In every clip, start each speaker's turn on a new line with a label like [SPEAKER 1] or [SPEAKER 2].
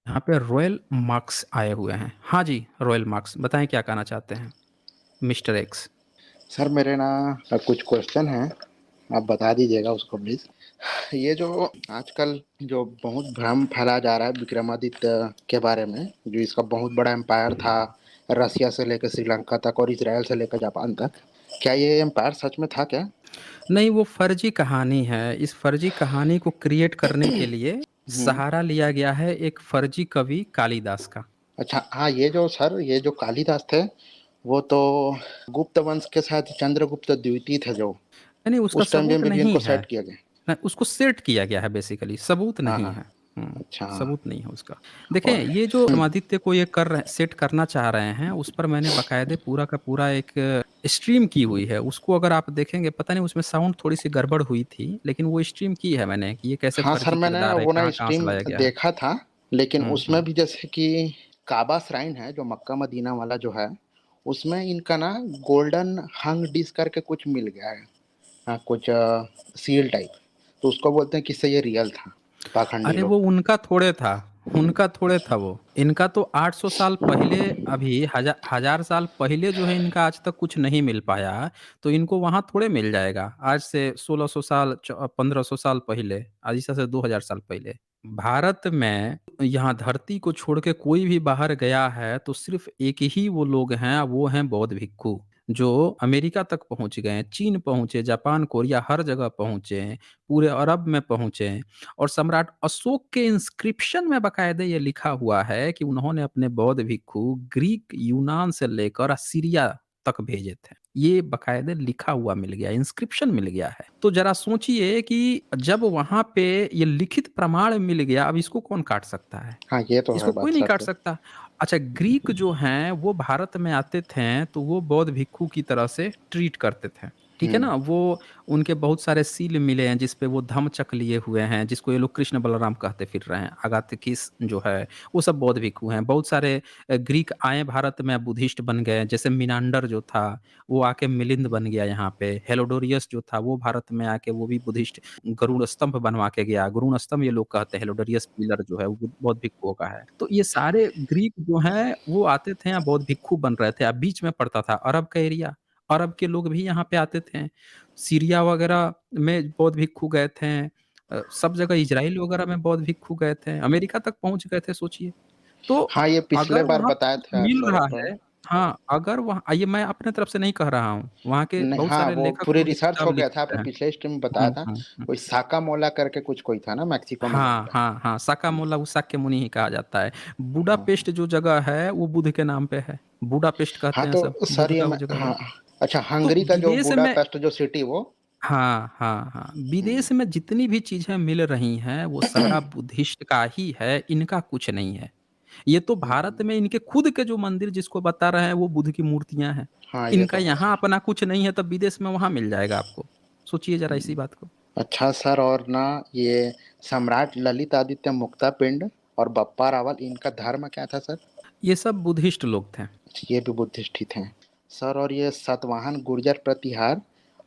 [SPEAKER 1] यहाँ पे royal marks आए हुए हैं। हाँ जी, रॉयल मार्क्स बताएँ क्या कहना चाहते हैं? Mister x.
[SPEAKER 2] सर मेरे ना कुछ क्वेश्चन हैं, आप बता दीजिएगा उसको प्लीज़। ये जो आजकल जो बहुत भ्रम फैलाया जा रहा है विक्रमादित्य के बारे में, जो इसका बहुत बड़ा एम्पायर था, रसिया से लेकर श्रीलंका तक और इज़राइल से लेकर जापान तक। क्या ये एम्पायर सच में था क्या?
[SPEAKER 1] नहीं, वो फर्जी कहानी है। इस फर्जी कहानी को क्रिएट करने के लिए
[SPEAKER 2] हुँ।
[SPEAKER 1] सहारा लिया गया है एक फर्जी कवि कालिदास का।
[SPEAKER 2] अच्छा, हाँ, ये जो कालिदास थे, वो तो गुप्त वंश के साथ चंद्रगुप्त द्वितीय थे जो,
[SPEAKER 1] नहीं, उसका
[SPEAKER 2] उस टाइम
[SPEAKER 1] सबूत
[SPEAKER 2] में भी
[SPEAKER 1] नहीं
[SPEAKER 2] इनको
[SPEAKER 1] है।
[SPEAKER 2] सेट किया गया।
[SPEAKER 1] उसको सेट किया गया है बेसिकली, सबूत
[SPEAKER 2] हाँ,
[SPEAKER 1] नहीं
[SPEAKER 2] हाँ।
[SPEAKER 1] है।
[SPEAKER 2] अच्छा,
[SPEAKER 1] सबूत नहीं है उसका। देखें,
[SPEAKER 2] और
[SPEAKER 1] ये जो विक्रमादित्य को ये कर रहे सेट करना चाह रहे हैं, उस पर मैंने बाकायदे पूरा का पूरा एक स्ट्रीम की हुई है। उसको अगर आप देखेंगे, पता नहीं उसमें साउंड थोड़ी-सी गड़बड़ हुई थी, लेकिन वो स्ट्रीम की है मैंने कि ये कैसे
[SPEAKER 2] हाँ सर,
[SPEAKER 1] फर्जी
[SPEAKER 2] मैंने
[SPEAKER 1] किरदार है,
[SPEAKER 2] वो ना
[SPEAKER 1] कहाँ-कहाँ से
[SPEAKER 2] स्ट्रीम
[SPEAKER 1] लाया गया है।
[SPEAKER 2] देखा था, लेकिन
[SPEAKER 1] हुँ,
[SPEAKER 2] उसमें
[SPEAKER 1] हुँ।
[SPEAKER 2] भी जैसे कि काबा श्राइन है, जो मक्का मदीना वाला जो है, उसमें इनका ना गोल्डन हंग डिश करके कुछ मिल गया है। हाँ, कुछ सील टाइप, तो उसको बोलते हैं कि इससे ये रियल था, पाखंडी
[SPEAKER 1] अरे
[SPEAKER 2] लोग।
[SPEAKER 1] वो उनका थोड़े था वो। इनका तो 800 साल पहले अभी हज़ार साल पहले जो है इनका आज तक कुछ नहीं मिल पाया, तो इनको वहाँ थोड़े मिल जाएगा। आज से 1600 साल 1500 साल पहले, आज से 2000 साल पहले। भारत में यहाँ धरती को छोड़ के कोई भी बाहर गया है तो सिर्फ़ एक ही वो लोग हैं, वो हैं बौद्ध भिक्षु, जो अमेरिका तक पहुँच गए, चीन पहुँचे, जापान, कोरिया हर जगह पहुँचे, पूरे अरब में पहुँचे। और सम्राट अशोक के इंस्क्रिप्शन में बाकायदे ये लिखा हुआ है कि उन्होंने अपने बौद्ध भिक्षु ग्रीक, यूनान से लेकर सीरिया तक भेजे थे। ये बाकायदे लिखा हुआ मिल गया, इंस्क्रिप्शन मिल गया है। तो ज़रा सोचिए कि जब वहाँ पे ये लिखित प्रमाण मिल गया, अब इसको कौन काट सकता है?
[SPEAKER 2] हाँ, ये तो है
[SPEAKER 1] इसको कोई
[SPEAKER 2] बात
[SPEAKER 1] नहीं
[SPEAKER 2] सच
[SPEAKER 1] काट
[SPEAKER 2] है।
[SPEAKER 1] सकता। अच्छा, ग्रीक जो हैं वो भारत में आते थे तो वो बौद्ध भिक्षु की तरह से ट्रीट करते थे। ठीक है
[SPEAKER 2] हुँ।
[SPEAKER 1] ना? वो उनके बहुत सारे सील मिले हैं जिस पे वो धम्मचक्र लिए हुए हैं, जिसको ये लोग कृष्ण बलराम कहते फिर रहे हैं। अगाथीस जो है, वो सब बौद्ध भिक्षु हैं। बहुत सारे ग्रीक आए भारत में बुद्धिस्ट बन गए, जैसे मिनांडर जो था, वो आके मिलिंद बन गया यहाँ पे। हेलोडोरियस जो था, वो भारत में आके वो भी बुद्धिस्ट गरुड़ स्तंभ बनवा के गया। गरुड़ स्तंभ ये लोग कहते हैं, हेलोडोरियस पिलर जो है, वो बौद्ध भिक्षुओं का है। तो ये सारे ग्रीक जो हैं, वो आते थे यहाँ बौद्ध भिक्षु बन रहे थे। अब बीच में पड़ता था अरब का एरिया, अरब के लोग भी यहाँ पे आते थे। सीरिया वगैरह में बौद्ध भिक्षु गए थे। सब जगह इज़राइल वगैरह में बौद्ध भिक्षु गए थे। अमेरिका तक पहुँच गए थे सोचिए। तो
[SPEAKER 2] हाँ, ये पिछले
[SPEAKER 1] अगर
[SPEAKER 2] बार
[SPEAKER 1] वहाँ पे
[SPEAKER 2] बताए
[SPEAKER 1] कुछ
[SPEAKER 2] थे आप
[SPEAKER 1] मिल
[SPEAKER 2] सर
[SPEAKER 1] रहा
[SPEAKER 2] अपन।
[SPEAKER 1] है, हाँ, अगर वहाँ ये मैं अपने तरफ से नहीं कह रहा हूँ। वहाँ के
[SPEAKER 2] नहीं,
[SPEAKER 1] बहुत
[SPEAKER 2] हाँ,
[SPEAKER 1] सारे
[SPEAKER 2] वो
[SPEAKER 1] लेखक
[SPEAKER 2] पूरी
[SPEAKER 1] लोग ये
[SPEAKER 2] रिसर्च
[SPEAKER 1] किताब
[SPEAKER 2] हो
[SPEAKER 1] लिख
[SPEAKER 2] गया था,
[SPEAKER 1] चुके
[SPEAKER 2] आपने
[SPEAKER 1] हैं।
[SPEAKER 2] पिछले स्ट्रीम में बताया
[SPEAKER 1] हुँ,
[SPEAKER 2] था।
[SPEAKER 1] हुँ, हुँ।
[SPEAKER 2] कोई साकामोला करके कुछ कोई था ना, मैक्सिको में
[SPEAKER 1] हाँ,
[SPEAKER 2] रहता है।
[SPEAKER 1] हाँ, हाँ, साकामूला वो शाक्य मुनि ही कहा जाता है।
[SPEAKER 2] हाँ, हाँ।
[SPEAKER 1] बुडापेस्ट जो जगह है, वो बुध के नाम पे है। बुडापेस्ट
[SPEAKER 2] हाँ,
[SPEAKER 1] कहते हैं सब,
[SPEAKER 2] तो सर
[SPEAKER 1] बुध
[SPEAKER 2] ये
[SPEAKER 1] का वो
[SPEAKER 2] मैं
[SPEAKER 1] जगह
[SPEAKER 2] हाँ,
[SPEAKER 1] बोलते हैं।
[SPEAKER 2] अच्छा,
[SPEAKER 1] तो
[SPEAKER 2] हंगरी का जो
[SPEAKER 1] विदेश में
[SPEAKER 2] बुडापेस्ट जो सिटी वो।
[SPEAKER 1] हाँ, हाँ, हाँ।
[SPEAKER 2] हुँ।
[SPEAKER 1] विदेश में जितनी भी चीज़ें मिल रही हैं, वो सारा बुद्धिस्ट का ही है, इनका कुछ नहीं है। ये तो
[SPEAKER 2] हुँ,
[SPEAKER 1] भारत
[SPEAKER 2] हुँ।
[SPEAKER 1] में इनके खुद के जो मंदिर जिसको बता रहे हैं, वो बुद्ध की मूर्तियाँ हैं।
[SPEAKER 2] हाँ, ये
[SPEAKER 1] इनका
[SPEAKER 2] तो है
[SPEAKER 1] यहाँ
[SPEAKER 2] सर।
[SPEAKER 1] अपना कुछ नहीं है, तब विदेश में वहाँ मिल जाएगा आपको। सोचिए ज़रा इसी बात को।
[SPEAKER 2] अच्छा सर, और ना ये सम्राट ललित आदित्य मुक्ता पिंड और बप्पा रावल, इनका धर्म क्या था सर?
[SPEAKER 1] ये सब बुद्धिस्ट लोग थे।
[SPEAKER 2] ये भी बुद्धिस्ट ही थे। सर, और ये सातवाहन गुर्जर प्रतिहार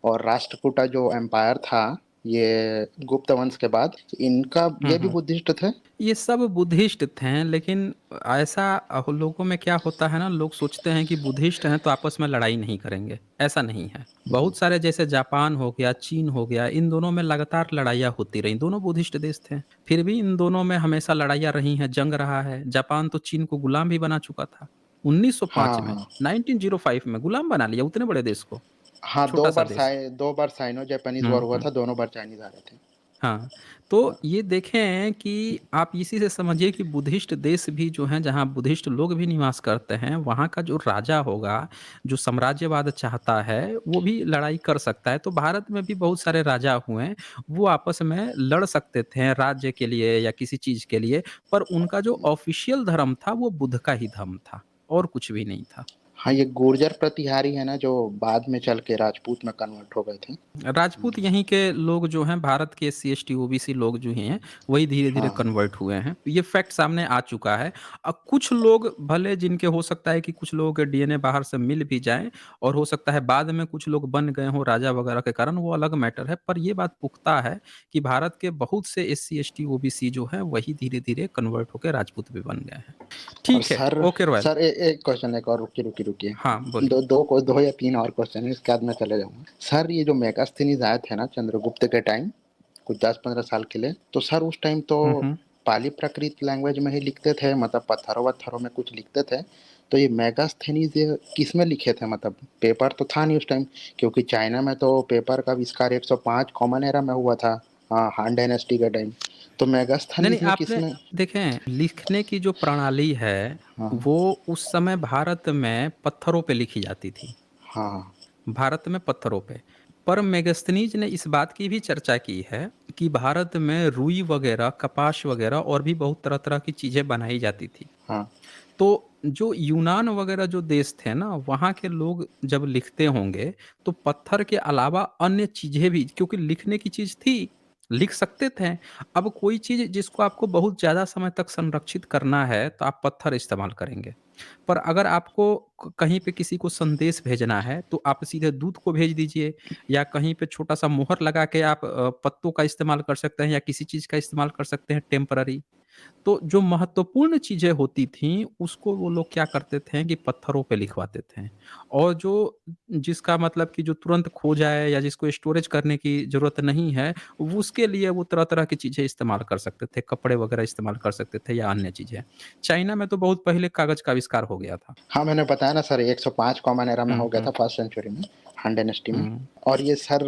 [SPEAKER 2] और राष्ट्रकूटा जो एम्पायर था, ये गुप्त वंश के बाद, इनका
[SPEAKER 1] हुँ,
[SPEAKER 2] ये भी
[SPEAKER 1] हुँ।
[SPEAKER 2] बुद्धिस्ट थे?
[SPEAKER 1] ये सब बुद्धिस्ट थे, लेकिन ऐसा लोगों में क्या होता है ना, लोग सोचते हैं कि बुद्धिस्ट हैं तो आपस में लड़ाई नहीं करेंगे, ऐसा नहीं है। बहुत सारे जैसे जापान हो गया, चीन हो गया, इन दोनों में लगातार लड़ाइयाँ होती रहीं, दोनों बुद्धिस्ट देश थे। फिर भी इन दोनों में हमेशा लड़ाइयाँ रही हैं, जंग रहा है। जापान तो चीन को गुलाम भी बना चुका था। 1905
[SPEAKER 2] हाँ,
[SPEAKER 1] में,
[SPEAKER 2] हाँ।
[SPEAKER 1] 1905 में गुलाम बना लिया उतने बड़े देश को,
[SPEAKER 2] हाँ,
[SPEAKER 1] छोटा-सा देश।
[SPEAKER 2] 2 बार साइनो जापानीज़
[SPEAKER 1] हुँ,
[SPEAKER 2] वॉर हुआ
[SPEAKER 1] हुँ।
[SPEAKER 2] था, दोनों बार चाइनीज़ आ रहे थे।
[SPEAKER 1] हाँ, तो
[SPEAKER 2] हाँ।
[SPEAKER 1] ये देखें कि आप इसी से समझिए कि बुद्धिस्ट देश भी जो हैं, जहाँ बुद्धिस्ट लोग भी निवास करते हैं, वहाँ का जो राजा होगा, जो साम्राज्यवाद चाहता है, वो भी लड़ाई कर सकता है। तो भारत में भी बहुत सारे राजा हुए, वो आपस में लड़ सकते थे राज्य के लिए या किसी चीज़ के लिए, पर उनका जो ऑफ़िशियल धर्म था, वो बुद्ध का ही धर्म था, और कुछ भी नहीं था।
[SPEAKER 2] हाँ, ये गुर्जर प्रतिहारी है ना, जो बाद में चल के राजपूत में कन्वर्ट हो गए थे।
[SPEAKER 1] राजपूत यहीं के लोग जो हैं, भारत के एससी एसटी ओबीसी लोग जो हैं, वही धीरे धीरे
[SPEAKER 2] हाँ,
[SPEAKER 1] कन्वर्ट हुए हैं। ये फैक्ट सामने आ चुका है। अब कुछ लोग भले, जिनके हो सकता है कि कुछ लोगों के डीएनए बाहर से मिल भी जाएं, और हो सकता है बाद में कुछ लोग बन गए हों राजा वगैरह के कारण, वो अलग मैटर है। पर ये बात पुख्ता है कि भारत के बहुत से एससी एसटी ओबीसी जो हैं, वही धीरे धीरे कन्वर्ट होकर राजपूत भी बन गए हैं।
[SPEAKER 2] और
[SPEAKER 1] ठीक है,
[SPEAKER 2] सर
[SPEAKER 1] ओके रॉयल।
[SPEAKER 2] सर एक क्वेश्चन, एक और, रुकिए।
[SPEAKER 1] हाँ, बोलिए।
[SPEAKER 2] दो या तीन और क्वेश्चन है, इसके बाद मैं चले जाऊंगा। सर ये जो मेगास्थनीज आए थे ना चंद्रगुप्त के टाइम, कुछ 10-15 साल के लिए, तो सर उस टाइम तो
[SPEAKER 1] हम्म।
[SPEAKER 2] पाली प्राकृत लैंग्वेज में ही लिखते थे, मतलब पत्थरों वत्थरों में कुछ लिखते थे। तो ये मेगास्थनीज ये किस में लिखे थे, मतलब पेपर तो था नहीं उस टाइम, क्योंकि चाइना में तो पेपर का आविष्कार 105 कॉमन एरा में हुआ था, हाँ, हान डायनेस्टी के टाइम। तो
[SPEAKER 1] नहीं, नहीं,
[SPEAKER 2] मेगास्थनीज में किस
[SPEAKER 1] आपने
[SPEAKER 2] में?
[SPEAKER 1] देखें, लिखने की जो प्रणाली है,
[SPEAKER 2] हाँ,
[SPEAKER 1] वो उस समय भारत में पत्थरों पे लिखी जाती थी।
[SPEAKER 2] हाँ,
[SPEAKER 1] भारत में पत्थरों पे। पर मेगस्थनीज ने इस बात की भी चर्चा की है कि भारत में रुई वगैरह, कपास वगैरह और भी बहुत तरह-तरह की चीज़ें बनाई जाती थी।
[SPEAKER 2] हाँ,
[SPEAKER 1] तो जो यूनान वगैरह जो देश थे ना, वहाँ के लोग जब लिखते होंगे, तो पत्थर के अलावा अन्य चीज़ें भी, क्योंकि लिखने की चीज़ थी, लिख सकते थे। अब कोई चीज़ जिसको आपको बहुत ज़्यादा समय तक संरक्षित करना है, तो आप पत्थर इस्तेमाल करेंगे। पर अगर आपको कहीं पे किसी को संदेश भेजना है, तो आप सीधे दूध को भेज दीजिए, या कहीं पे छोटा-सा मोहर लगा के आप पत्तों का इस्तेमाल कर सकते हैं, या किसी चीज़ का इस्तेमाल कर सकते हैं टेम्पररी। तो जो महत्वपूर्ण चीज़ें होती थीं, उसको वो लोग क्या करते थे कि पत्थरों पे लिखवाते थे। और जो जिसका मतलब कि जो तुरंत खो जाए, या जिसको स्टोरेज करने की ज़रूरत नहीं है, वो उसके लिए वो तरह-तरह की चीज़ें इस्तेमाल कर सकते थे, कपड़े वगैरह इस्तेमाल कर सकते थे, या अन्य चीज़ें। चाइना में तो बहुत पहले कागज़ का आविष्कार हो गया था।
[SPEAKER 2] हाँ, मैंने बताया ना सर, 105 कॉमन एरा में
[SPEAKER 1] हुँ,
[SPEAKER 2] हो गया था,
[SPEAKER 1] हुँ,
[SPEAKER 2] फर्स्ट सेंचुरी में, हान डायनेस्टी में।
[SPEAKER 1] हुँ।
[SPEAKER 2] और ये सर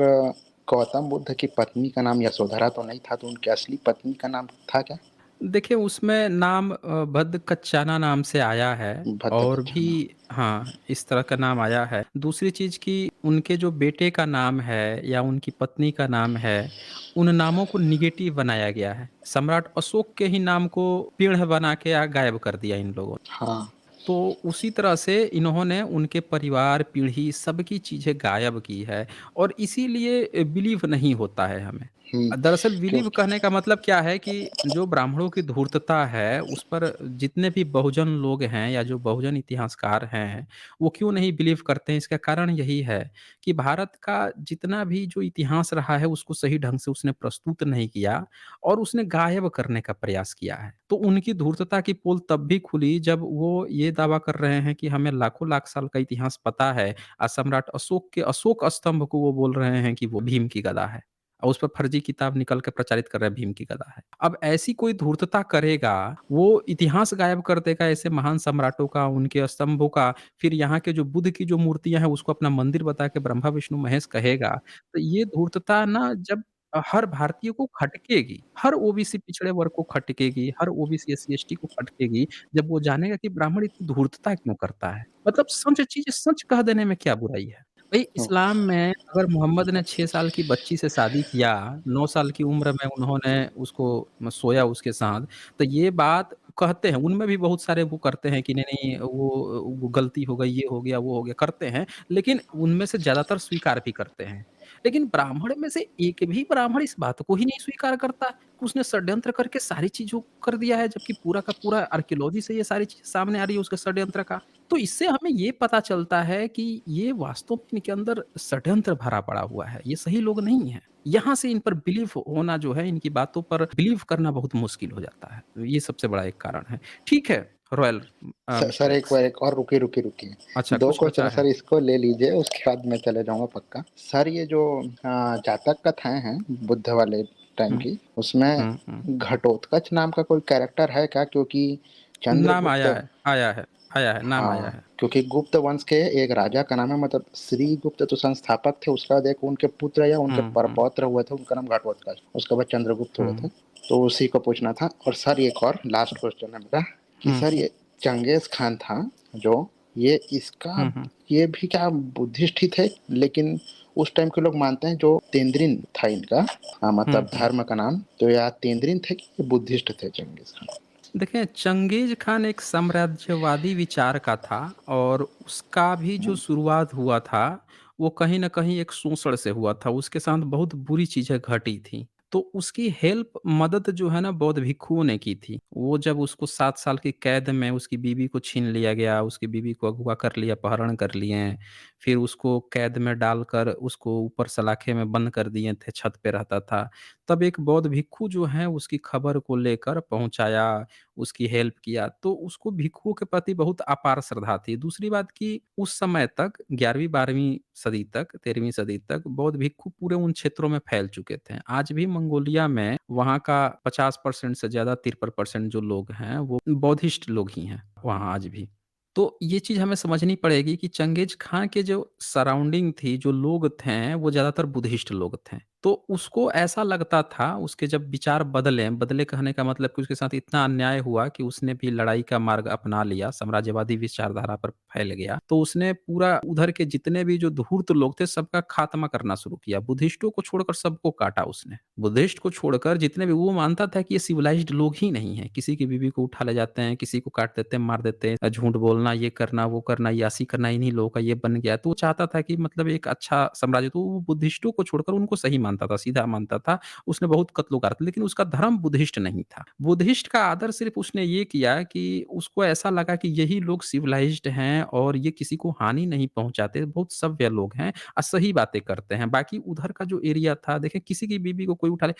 [SPEAKER 2] गौतम बुद्ध की पत्नी का नाम यशोधरा तो नहीं था, तो उनकी असली पत्नी का नाम था क्या?
[SPEAKER 1] देखिए, उसमें नाम भद्दकच्चाना नाम से आया है, और भी
[SPEAKER 2] भद्दकच्छना।
[SPEAKER 1] हाँ, इस तरह का नाम आया है। दूसरी चीज़ कि उनके जो बेटे का नाम है, या उनकी पत्नी का नाम है, उन नामों को नेगेटिव बनाया गया है। सम्राट अशोक के ही नाम को पेड़ बना के गायब कर दिया इन लोगों ने।
[SPEAKER 2] हाँ।
[SPEAKER 1] तो उसी तरह से इन्होंने उनके परिवार, पीढ़ी, सबकी चीज़ें गायब की है, और इसीलिए बिलीव नहीं होता है हमें।
[SPEAKER 2] हुँ,
[SPEAKER 1] दरअसल
[SPEAKER 2] क्यों?
[SPEAKER 1] बिलीव कहने का मतलब क्या है कि जो ब्राह्मणों की धूर्तता है, उस पर जितने भी बहुजन लोग हैं, या जो बहुजन इतिहासकार हैं, वो क्यों नहीं बिलीव करते हैं? इसका कारण यही है कि भारत का जितना भी जो इतिहास रहा है, उसको सही ढंग से उसने प्रस्तुत नहीं किया, और उसने गायब करने का प्रयास किया है। तो उनकी धूर्तता की पोल तब भी खुली जब वो ये दावा कर रहे हैं कि हमें लाखों लाख साल का इतिहास पता है, सम्राट अशोक के अशोक स्तंभ को वो बोल रहे हैं कि वो भीम की गदा है। और उस पर फर्जी किताब निकल के प्रचारित कर रहे हैं, भीम की गदा है। अब ऐसी कोई धूर्तता करेगा, वो इतिहास गायब कर देगा ऐसे महान सम्राटों का, उनके स्तंभों का, फिर यहाँ के जो बुद्ध की जो मूर्तियाँ हैं, उसको अपना मंदिर बता के ब्रह्मा, विष्णु, महेश कहेगा। तो ये धूर्तता ना, जब हर भारतीय को खटकेगी, हर ओबीसी पिछड़े वर्ग को खटकेगी, हर ओबीसी एससी-एसटी को खटकेगी, जब वो जानेगा कि ब्राह्मण इतनी धूर्तता क्यों करता है। मतलब सच चीज़ सच कह देने में क्या बुराई है? भई,
[SPEAKER 2] ओह!
[SPEAKER 1] इस्लाम में अगर मोहम्मद ने 6 साल की बच्ची से शादी किया, 9 साल की उम्र में उन्होंने उसको सोया उसके साथ, तो ये बात कहते हैं, उनमें भी बहुत सारे वो करते हैं कि नहीं-नहीं, वो गलती हो गई, ये हो गया, वो हो गया, करते हैं, लेकिन उनमें से ज़्यादातर स्वीकार भी करते हैं। लेकिन ब्राह्मण में से एक भी ब्राह्मण इस बात को ही नहीं स्वीकार करता कि उसने षड्यंत्र करके सारी चीज़ों को कर दिया है, जबकि पूरा का पूरा आर्कियोलॉजी से ये सारी चीज़ें सामने आ रही है उसके षड्यंत्र का। तो इससे हमें ये पता चलता है कि ये वास्तव में इनके अंदर षड्यंत्र भरा पड़ा हुआ है, ये सही लोग नहीं हैं। यहाँ से इन पर बिलीव होना जो है, इनकी बातों पर बिलीव करना बहुत मुश्किल हो जाता है। ये सबसे बड़ा एक कारण है। ठीक है, रॉयल
[SPEAKER 2] सर
[SPEAKER 1] मिस्टर
[SPEAKER 2] एक
[SPEAKER 1] एक्स।
[SPEAKER 2] बार, एक और, रुकिए।
[SPEAKER 1] अच्छा,
[SPEAKER 2] 2
[SPEAKER 1] कुछ
[SPEAKER 2] क्वेश्चन
[SPEAKER 1] बचा
[SPEAKER 2] है सर,
[SPEAKER 1] है?
[SPEAKER 2] इसको ले लीजिए, उसके बाद मैं चले जाऊँगा पक्का। सर ये जो जातक कथाएँ हैं बुद्ध वाले टाइम
[SPEAKER 1] हुँ,
[SPEAKER 2] की, उसमें
[SPEAKER 1] हुँ, हुँ।
[SPEAKER 2] घटोत्कच नाम का कोई कैरेक्टर है क्या? क्योंकि
[SPEAKER 1] नाम
[SPEAKER 2] चंद्रगुप्त,
[SPEAKER 1] आया है, आया है, आया है, नाम आया
[SPEAKER 2] हाँ,
[SPEAKER 1] है।
[SPEAKER 2] क्योंकि गुप्त वंश के एक राजा का नाम है, मतलब श्रीगुप्त तो संस्थापक थे, उसका बाद एक उनके पुत्र या उनके
[SPEAKER 1] हुँ, हुँ,
[SPEAKER 2] परपौत्र हुए थे, उनका नाम घटोत्कच, उसके बाद चंद्रगुप्त हुए थे।
[SPEAKER 1] हुँ,
[SPEAKER 2] तो उसी को पूछना था। और सर एक और लास्ट क्वेश्चन है मेरा, कि
[SPEAKER 1] हुँ,
[SPEAKER 2] सर
[SPEAKER 1] हुँ,
[SPEAKER 2] ये चंगेज़ खान था जो, ये इसका,
[SPEAKER 1] हुँ, हुँ,
[SPEAKER 2] ये भी क्या बुद्धिस्ट ही थे? लेकिन उस टाइम के लोग मानते हैं जो तेंद्रिन था इनका,
[SPEAKER 1] हुँ,
[SPEAKER 2] मतलब
[SPEAKER 1] हुँ।
[SPEAKER 2] धर्म का नाम, तो या तेंद्रिन थे कि बुद्धिस्ट थे चंगेज़ खान?
[SPEAKER 1] देखें, चंगेज़ खान एक साम्राज्यवादी विचार का था और उसका भी जो
[SPEAKER 2] हुँ,
[SPEAKER 1] शुरुआत हुआ था, वो कहीं न कहीं एक शोषण से हुआ था। उसके साथ बहुत बुरी चीज़ें घटी थी। तो उसकी हेल्प मदद जो है ना बौद्ध भिक्षुओं ने की थी। वो जब उसको 7 साल की कैद में उसकी बीवी को छीन लिया गया, उसकी बीवी को अगवा कर लिया, अपहरण कर लिए, फिर उसको कैद में डालकर उसको ऊपर सलाखे में बंद कर दिए थे, छत पे रहता था। तब एक बौद्ध भिक्षु जो हैं उसकी खबर को लेकर पहुँचाया, उसकी हेल्प किया, तो उसको भिक्षुओं के प्रति बहुत अपार श्रद्धा थी। दूसरी बात कि उस समय तक 11वीं-12वीं सदी तक, 13वीं सदी तक बौद्ध भिक्षु पूरे उन क्षेत्रों में फैल चुके थे। आज भी मंगोलिया में वहाँ का 50% से ज़्यादा 53% जो लोग हैं, वो बौद्धिस्ट लोग ही हैं, वहाँ आज भी। तो ये चीज़ हमें समझनी पड़ेगी कि चंगेज़ खां के जो सराउंडिंग थी, जो लोग थे, वो ज़्यादातर बुद्धिस्ट लोग थे। तो उसको ऐसा लगता था, उसके जब विचार बदले, बदले कहने का मतलब कि उसके साथ इतना अन्याय हुआ कि उसने भी लड़ाई का मार्ग अपना लिया, साम्राज्यवादी विचारधारा पर फैल गया। तो उसने पूरा उधर के जितने भी जो धूर्त लोग थे, सबका खात्मा करना शुरू किया। बुद्धिस्टों को छोड़कर सबको काटा उसने। बुद्धिस्ट को छोड़कर जितने भी वो मानता था कि ये सिविलाइज़्ड लोग ही नहीं हैं। किसी की बीवी को उठा ले जाते हैं, किसी को काट देते हैं, मार देते हैं, झूठ बोलना, ये करना, वो करना, अय्याशी करना इन्हीं लोगों का ये बन गया। तो वो चाहता था कि मतलब एक अच्छा साम्राज्य तो वो बुद्धिस्टों को छोड़कर उनको सही मानता था, सीधा मानता था। उसने बहुत कत्ल-गारत लेकिन उसका धर्म बुद्धिस्ट नहीं था। बुद्धिस्ट का आदर सिर्फ़ उसने ये किया कि उसको ऐसा लगा कि यही लोग सिविलाइज़्ड हैं और ये किसी को हानि नहीं पहुँचाते, बहुत सभ्य लोग हैं सही बातें करते हैं। बाकी उधर का जो एरिया था देखिए किसी की बीवी को कोई उठा ले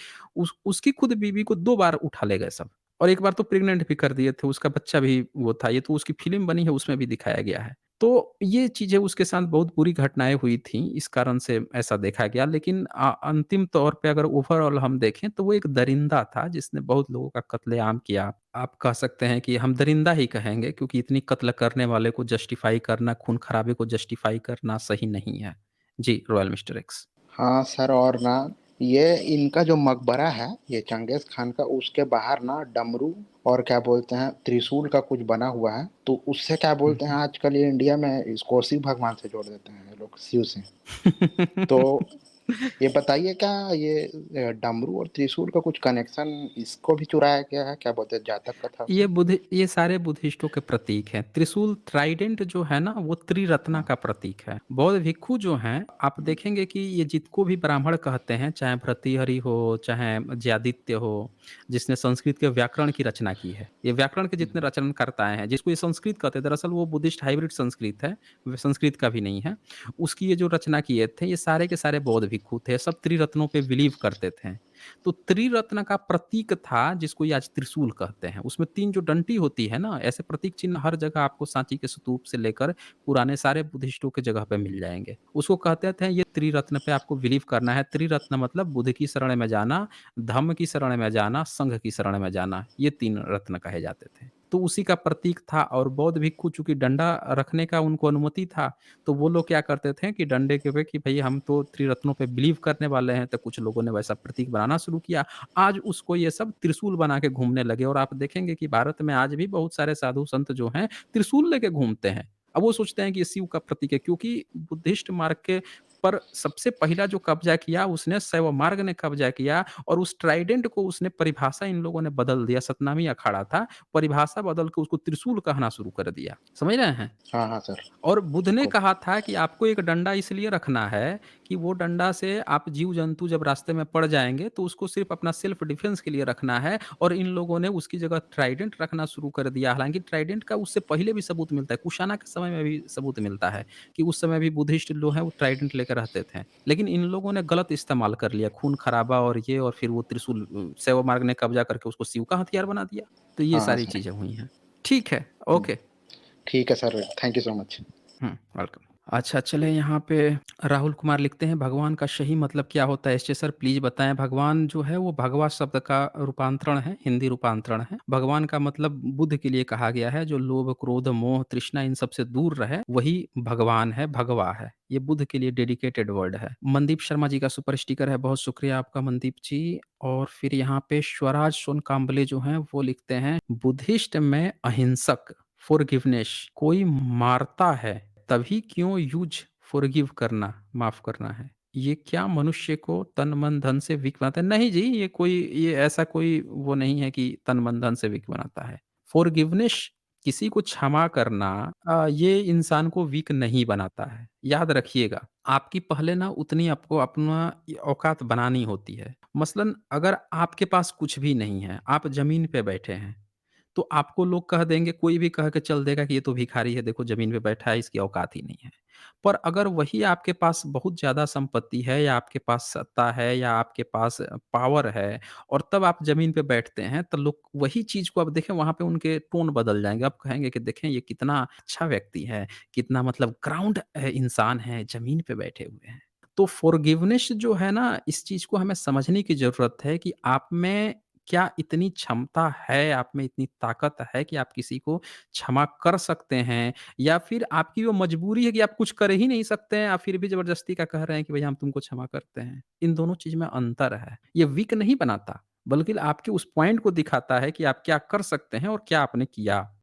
[SPEAKER 1] उसकी खुद बीवी को 2 बार उठा ले गए सब और एक बार तो प्रेग्नेंट भी कर दिए थे, उसका बच्चा भी वो था, ये तो उसकी फ़िल्म बनी है उसमें भी दिखाया गया है। तो ये चीज़ें उसके साथ बहुत बुरी घटनाएँ हुई थीं, इस कारण से ऐसा देखा गया लेकिन अंतिम तौर पे अगर ओवरऑल हम देखें तो वो एक दरिंदा था जिसने बहुत लोगों का कत्लेआम किया। आप कह सकते हैं कि हम दरिंदा ही कहेंगे क्योंकि इतनी कत्ल करने वाले को जस्टिफ़ाई करना, खून-खराबे को जस्टिफ़ाई करना सही नहीं है। जी, रॉयल मिस्टर एक्स।
[SPEAKER 2] हाँ सर और ना ये इनका जो मकबरा है, ये चंगेज़ खान का उसके बाहर ना डमरू और क्या बोलते हैं त्रिशूल का कुछ बना हुआ है, तो उससे क्या
[SPEAKER 1] हुँ,
[SPEAKER 2] बोलते हैं
[SPEAKER 1] हुँ।
[SPEAKER 2] आजकल ये इंडिया में इसको शिव भगवान से जोड़ देते हैं ये लोग, शिव से। तो ये बताइए क्या ये डमरू और त्रिशूल का कुछ कनेक्शन इसको भी चुराया गया है? क्या बोलते हैं जातक कथा से?
[SPEAKER 1] ये सारे बुद्धिस्टों के प्रतीक हैं। त्रिशूल ट्राइडेंट जो है ना वो त्रिरत्ना
[SPEAKER 2] हाँ,
[SPEAKER 1] का प्रतीक है। बौद्ध भिक्षु जो हैं आप देखेंगे कि ये जिनको भी ब्राह्मण कहते हैं चाहे भर्तृहरि हो, चाहे जयादित्य हो, जिसने संस्कृत के व्याकरण की रचना की है। ये व्याकरण के जितने
[SPEAKER 2] हुँ,
[SPEAKER 1] रचनाकर्ता हैं जिसको ये संस्कृत कहते हैं दरअसल वो बुद्धिस्ट हाइब्रिड संस्कृत है, व संस्कृत का भी नहीं है। उसकी ये जो रचना किए थे ये सारे के सारे बौद्ध भिक्षु थे। सब त्रिरत्नों पे बिलीव करते थे। तो त्रिरत्न का प्रतीक था जिसको ये आज त्रिशूल कहते हैं। उसमें 3 जो डंटी होती है ना, ऐसे प्रतीक चिन्ह हर जगह आपको सांची के स्तूप से लेकर पुराने सारे बुद्धिस्टों के जगह पे मिल जाएँगे। उसको कहते थे ये त्रिरत्न पे आपको बिलीव करना है। त्रिरत्न मतलब बुद्ध की शरण में जाना, धम्म की शरण में जाना, संघ की शरण में जाना। ये 3 रत्न कहे जाते थे। तो उसी का प्रतीक था और बौद्ध भिक्षु चूँकि डंडा रखने का उनको अनुमति था, तो वो लोग क्या करते थे कि डंडे के पे कि भई हम तो त्रिरत्नों पे बिलीव करने वाले हैं, तो कुछ लोगों ने वैसा प्रतीक बनाना शुरू किया। आज उसको ये सब त्रिशूल बना के घूमने लगे और आप देखेंगे कि भारत में आज भी बहुत सारे साधु संत जो हैं, त्रिशूल लेके घूमते हैं। अब वो सोचते हैं कि ये शिव का प्रतीक है क्योंकि बुद्धिस्ट मार्ग के पर सबसे पहला जो कब्ज़ा किया उसने शैव मार्ग ने कब्ज़ा किया और उस ट्राइडेंट को उसने परिभाषा इन लोगों ने बदल दिया, सतनामी अखाड़ा था, परिभाषा बदल के उसको त्रिशूल कहना शुरू कर दिया। समझ रहे हैं?
[SPEAKER 2] हाँ, हाँ सर,
[SPEAKER 1] और बुद्ध ने
[SPEAKER 2] बिल्कुल।
[SPEAKER 1] कहा था कि आपको एक डंडा इसलिए रखना है कि वो डंडा से आप जीव-जंतु जब रास्ते में पड़ जाएँगे तो उसको सिर्फ़ अपना सेल्फ डिफेंस के लिए रखना है और इन लोगों ने उसकी जगह ट्राइडेंट रखना शुरू कर दिया। हालाँकि ट्राइडेंट का उससे पहले भी सबूत मिलता है, कुशाना के समय में भी सबूत मिलता है कि उस समय भी बुद्धिस्ट लोग हैं वो ट्राइडेंट लेकर रहते थे। लेकिन इन लोगों ने गलत इस्तेमाल कर लिया, खून-खराबा और ये और फिर वो त्रिशूल शैव मार्ग ने कब्ज़ा करके उसको शिव का हथियार बना दिया। तो ये
[SPEAKER 2] हाँ, हाँ
[SPEAKER 1] सारी
[SPEAKER 2] सर।
[SPEAKER 1] चीज़ें हुई हैं। ठीक है,
[SPEAKER 2] हुँ,
[SPEAKER 1] ओके।
[SPEAKER 2] ठीक है sir, thank you so much.
[SPEAKER 1] Hmm, welcome. अच्छा चलें यहाँ पे राहुल कुमार लिखते हैं भगवान का सही मतलब क्या होता है? इससे सर प्लीज़ बताएँ। भगवान जो है वो भगवा शब्द का रूपांतरण है, हिंदी रूपांतरण है। भगवान का मतलब बुद्ध के लिए कहा गया है जो लोभ, क्रोध, मोह, तृष्णा इन सब से दूर रहे, वही भगवान है, भगवा है। ये बुद्ध के लिए डेडिकेटेड वर्ड है। मनदीप शर्मा जी का सुपर स्टिकर है, बहुत शुक्रिया आपका मनदीप जी। और फिर यहाँ पे स्वराज सोनकांबले जो हैं वो लिखते हैं बुद्धिस्ट में अहिंसक, फॉरगिवनेस कोई मारता है तभी क्यों यूज़ फ़ॉरगिव करना, माफ़ करना है? ये क्या मनुष्य को तन, मन, धन से वीक बनाता है? नहीं जी, ये ऐसा कोई वो नहीं है कि तन, मन, धन से वीक बनाता है। फ़ॉरगिवनेस किसी को क्षमा करना ये इंसान को वीक नहीं बनाता है। याद रखिएगा, आपकी पहले ना उतनी आपको अपना औकात बनानी होती है। मसलन अगर आपके पास कुछ भी नहीं है, आप ज़मीन पे बैठे हैं, तो आपको लोग कह देंगे, कोई भी कह के चल देगा कि ये तो भिखारी है, देखो ज़मीन पे बैठा है, इसकी औकात ही नहीं है। पर अगर वही आपके पास बहुत ज़्यादा संपत्ति है या आपके पास सत्ता है या आपके पास पावर है और तब आप ज़मीन पे बैठते हैं, तो लोग वही चीज़ को अब देखें वहाँ पे उनके टोन बदल जाएँगे। अब कहेंगे कि देखें ये कितना अच्छा व्यक्ति है, कितना मतलब ग्राउंड इंसान है, ज़मीन पे बैठे हुए हैं। तो फ़ॉरगिवनेस जो है ना, इस चीज़ को हमें समझने की ज़रूरत है कि आप में क्या इतनी क्षमता है, आप में इतनी ताकत है कि आप किसी को क्षमा कर सकते हैं या फिर आपकी वो मजबूरी है कि आप कुछ कर ही नहीं सकते हैं, आप फिर भी ज़बरदस्ती का कह रहे हैं कि भैया हम तुमको क्षमा करते हैं। इन दोनों चीज़ में अंतर है। ये वीक नहीं बनाता, बल्कि आपके उस पॉइंट को दिखाता है कि आप क्या कर सकते हैं और क्या आपने किया।